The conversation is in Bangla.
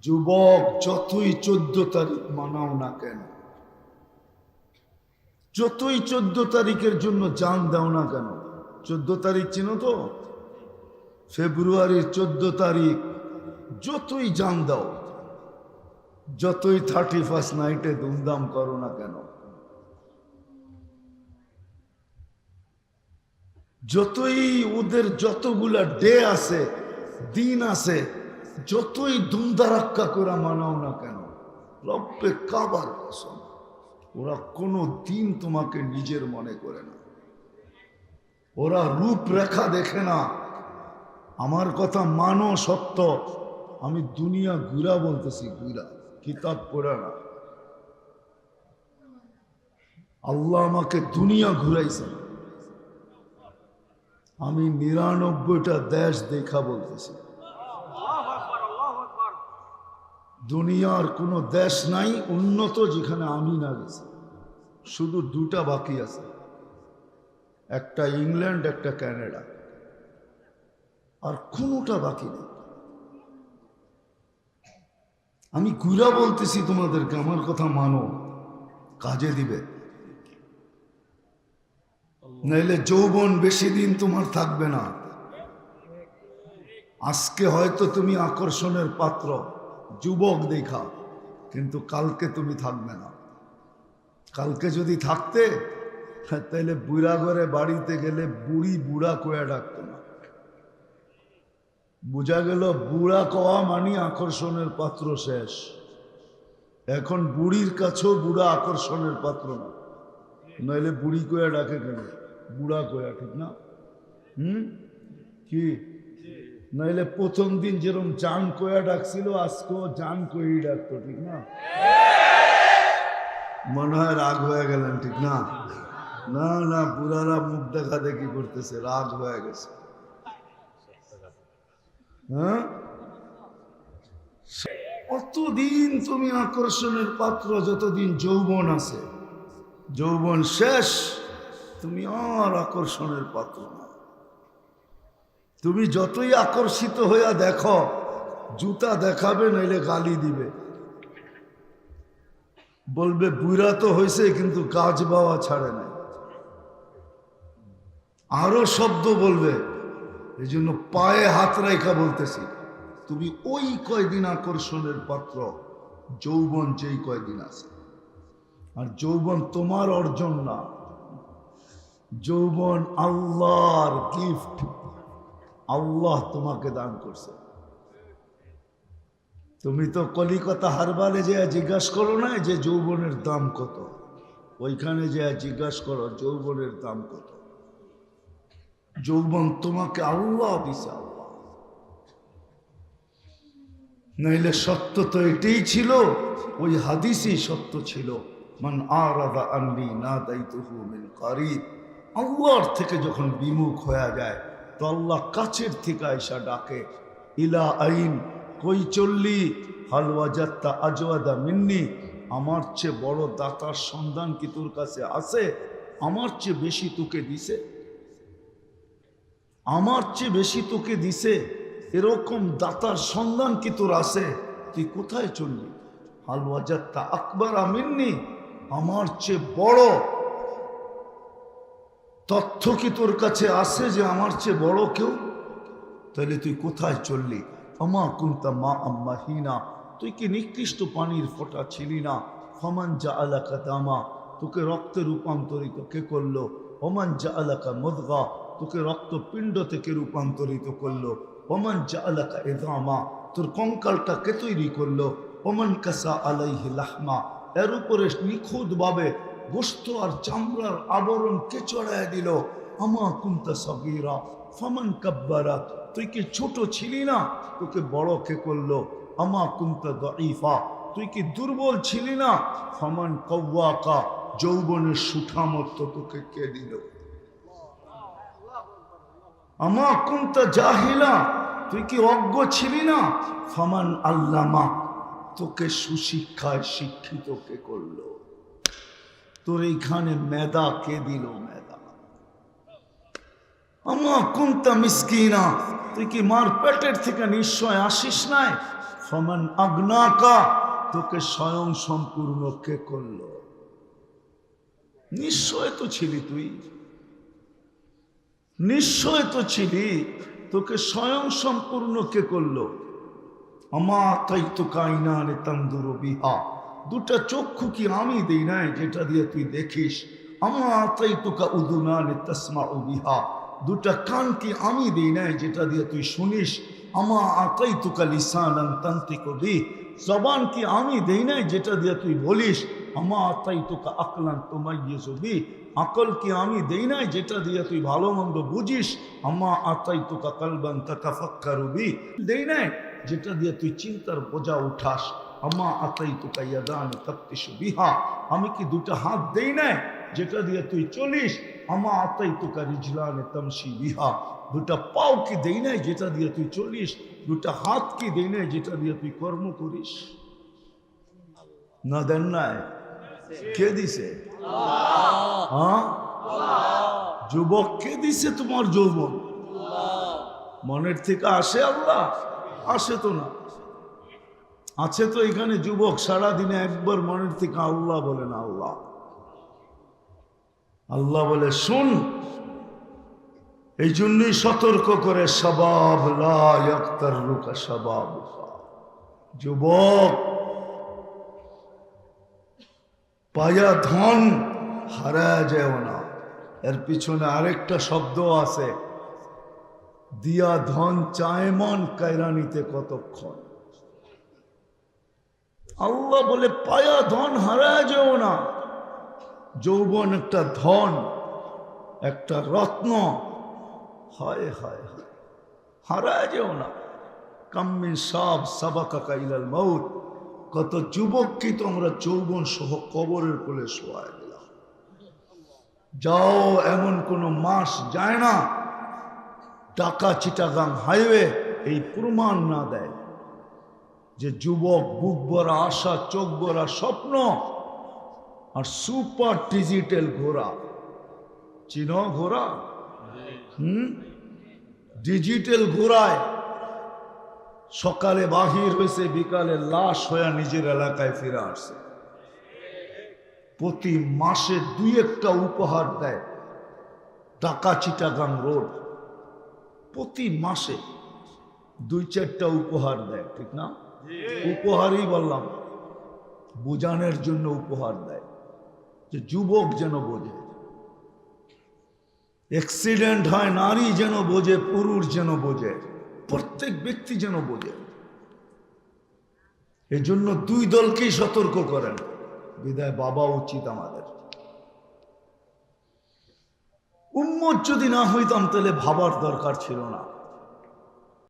যুবক যতই 14 তারিখ মানাও না কেন, যতই 14 তারিখের জন্য জান দাও না কেন, 14 তারিখ চিনো তো? ফেব্রুয়ারির 14 তারিখ যতই জান দাও, যতই 31st নাইটে ধুমধাম করো না কেন, যতই ওদের যতগুলা ডে আছে, দিন আছে, যতই ধুমধারাক্কা করে মানাও না কেন, রব্বে কাবার কসম, ওরা কোনো দিন তোমাকে নিজের মনে করে না। ওরা রূপরেখা দেখে না। আমার কথা মানো সত্য, আমি দুনিয়া ঘুরা বলতেছি, ঘুরা, কিতাব পড়া না। আল্লাহ আমাকে দুনিয়া ঘুরাইছেন, আমি 99টা দেশ দেখা বলতেছি। দুনিয়ার কোনো দেশ নাই উন্নত যেখানে আমি না গেছি, শুধু 2টা বাকি আছে, একটা ইংল্যান্ড, একটা কানাডা, আর কোনোটা বাকি নেই। আমি ঘুরা বলতেছি তোমাদেরকে, আমার কথা মানো, কাজে দিবে, নাইলে যৌবন বেশি দিন তোমার থাকবে না। আজকে হয়তো তুমি আকর্ষণের পাত্র, যুবক দেখা, কিন্তু কালকে তুমি থাকবে না। কালকে যদি থাকতে, তাহলে বুড়া ঘরে বাড়িতে গেলে বুড়ি বুড়া কয়া ডাকতো না। বোঝা গেল বুড়া কওয়া মানি আকর্ষণের পাত্র শেষ। এখন বুড়ির কাছেও বুড়া আকর্ষণের পাত্র না, নইলে বুড়ি কয়া ডাকে কেন? বুড়া কয়া, ঠিক না? কি নইলে প্রথম দিন যেরকম জান কয়া ডাকছিল, আজকেও জান কই ডাকতো, ঠিক না? মনে হয় রাগ হয়ে গেলেন, ঠিক না? না না, বুড়ারা মুখ দেখা দেখি করতেছে, রাগ হয়ে গেছে। হ্যাঁ, কতদিন তুমি আকর্ষণের পাত্র, যতদিন যৌবন আছে। যৌবন শেষ, তুমি আর আকর্ষণের পাত্র না। তুমি যতই আকর্ষিত হইয়া দেখো, জুতা দেখাবে নইলে গালি দিবে, বলবে বুড়া তো হয়েছে কিন্তু কাজ বাওয়া ছাড়ে নাই, আরো শব্দ বলবে। এই জন্য পায়ে হাত রাখা বলতেছি, তুমি ওই কয়দিন আকর্ষণের পাত্র, যৌবন যেই কয়দিন আছে। আর যৌবন তোমার অর্জন না, যৌবন আল্লাহর গিফট, আল্লাহ তোমাকে দান করছে। তুমি তো কলিকাতা হারবালে যে জিজ্ঞাসা করো না যে যৌবনের দাম কত, ওইখানে যে জিজ্ঞাসা করো যৌবনের দাম কত। যৌবন তোমাকে আল্লাহ দিছে, আল্লাহ। নাইলে সত্য তো এটাই ছিল, ওই হাদিসই সত্য ছিল, মান আরাদা আননি নাদাইতুহু মিন কারিব। আল্লাহর থেকে যখন বিমুখ হয়ে যায়, তো আল্লাহ কাছের থেকে আইসা ডাকে, ইলা আইন, কই চললি, হাল ওয়াজাত্তা আজওয়াদা মিন্নি, আমার চেয়ে বড় দাতার সন্ধান কি তোর কাছে আছে? আমার চেয়ে বেশি তোকে দিছে, আমার চেয়ে বেশি তোকে দিছে, এরকম দাতার সন্ধান কি তোর আছে? তুই কোথায় চললি? হাল ওয়াজাত্তা আকবারা মিন্নি, আমার চেয়ে বড় তথ্য কি তোর কাছে আছে যে আমার চেয়ে বড় কেউ? তাহলে তুই কোথায় চললি? আমা কুনতা মা আম্মাহিনা, তুই কি নিকৃষ্ট পানির ফোঁটা ছিলি না? ফমান জাআলাকা দামা, তোকে রক্তে রূপান্তরিত কে করলো? ওমান জাআলাকা মুদগা, তোকে রক্তপিণ্ড থেকে রূপান্তরিত করলো। ওমান জাআলাকা ইযামা, তোর কঙ্কালটা কে তৈরি করলো? ওমান কাসা আলাইহি লাহমা, এর উপরে নিখুঁতভাবে গোশত আর চামড়ার আবরণ কে চড়ায় দিল? আমা কুনতা সগীরা ফামান কাব্বারা, তুই কি ছোট ছিলি না? তোকে বড় কে করলো? আমা কুনতা দাঈফা, তুই কি দুর্বল ছিলি না? ফামান কওয়াকা, যৌবনের সুঠামত্ব তোকে কে দিল? আমা কুনতা জাহিলা, তুই কি অজ্ঞ ছিলি না? ফামান আল্লামা, তোকে সুশিক্ষায় শিক্ষিত কে করলো? তোর এইখানে মেধা কে দিল? মেধা। আমা কুনতা মিসকিনা, তুই কি মার পেটের থেকে নিশ্চয় আসিস নাই? ফমান আগনাকা, তোকে স্বয়ং সম্পূর্ণ কে করলো? নিশ্চয় তো ছিলি তুই, নিশ্চয় তো ছিলি, তোকে স্বয়ং সম্পূর্ণ কে করলো? আমা তাই তো কাইনানে তান্দুরু বিহা, দুটা চক্ষু কি আমি দেই নাই যেটা দিয়ে তুই দেখিস? আমা তাই তোকা উদুনানে তাসমাউ বিহা, দুটা কান কি আমি দেই নাই যেটা দিয়ে তুই শুনিস? আমা আতাই তোকা লিসানান তান্তিকু বিহ, জবান কি আমি দেই নাই যেটা দিয়ে তুই বলিস? আমা আতাই তোকা আকলান তুমাইয়িজু বিহ, আকল কি আমি দেই নাই যেটা দিয়ে তুই ভালো মন্দ বুঝিস? আমা আতাই তোকা কালবান তাতাফাক্কারু বিহ, দেই নাই যেটা দিয়ে তুই চিন্তার বোঝা উঠাস? আমা আতাই তোকা ইয়াদান তাফতিশু বিহা, আমি কি দুটা হাত দেই নাই যেটা দিয়ে তুই চলিস? আমা আতাই তোকা রিজলানে তামশি বিহা, দুটা পাও কি দেই নাই যেটা দিয়ে তুই চলিস? দুটা হাত কি দেই নাই যেটা দিয়ে তুই কর্ম করিস? না দেন নাই? কে দিছে? হ্যাঁ, যুবক কে দিছে তোমার যৌবন? মনের থেকে আসে আল্লাহ? আসে তো না। আছে তো এখানে যুবক সারাদিনে একবার মনের থেকে আল্লাহ বলে না। আল্লাহ আল্লাহ বলে শুন। এই জন্যই সতর্ক করে, শাবাব লা ইয়াক্তারুকা শাবাবুকা, যুবক পায়া ধন হারায় যেও না। এর পিছনে আরেকটা শব্দ আছে, দিয়া ধন চায় মন, কায়রা নিতে কতক্ষণ। আল্লাহ বলে পায়া ধন হারায় যেও না। যৌবন একটা ধন, একটা রত্ন, হায় হায় হায়, হারায় যেও না। কাম্মিন সাব সাবাকা ইলাল মাউত, কত যুবককে তো আমরা যৌবন সহ কবরের কোলে শোয়ায় দিলাম। যাও, এমন কোন মাস যায় না ঢাকা চিটাগাং হাইওয়ে এই প্রমাণ না দেয় যে যুবক বুক ভরা আশা, চোখ ভরা স্বপ্ন আর সুপার ডিজিটাল ঘোড়া। চিনো ঘোড়া? ডিজিটাল ঘোড়ায় সকালে বাহির হয়েছে, বিকালে লাশ হয়ে নিজের এলাকায় ফিরে আসছে। প্রতি মাসে 2-1টা উপহার দেয় ঢাকা চিটাগাং রোড। প্রতি মাসে 2-4টা উপহার দেয়, ঠিক না? উপহারই বললাম, বোঝানোর জন্য উপহার দেয় যে যুবক যেন বোঝে। অ্যাক্সিডেন্ট হয়, নারী যেন বোঝে, পুরুষ যেন বোঝে, প্রত্যেক ব্যক্তি যেন বোঝে। এই জন্য 2 দলকেই সতর্ক করেন। বিদায় বাবা উচিত আমাদের। উম্মত যদি না হইতাম তাহলে ভাবার দরকার ছিল না।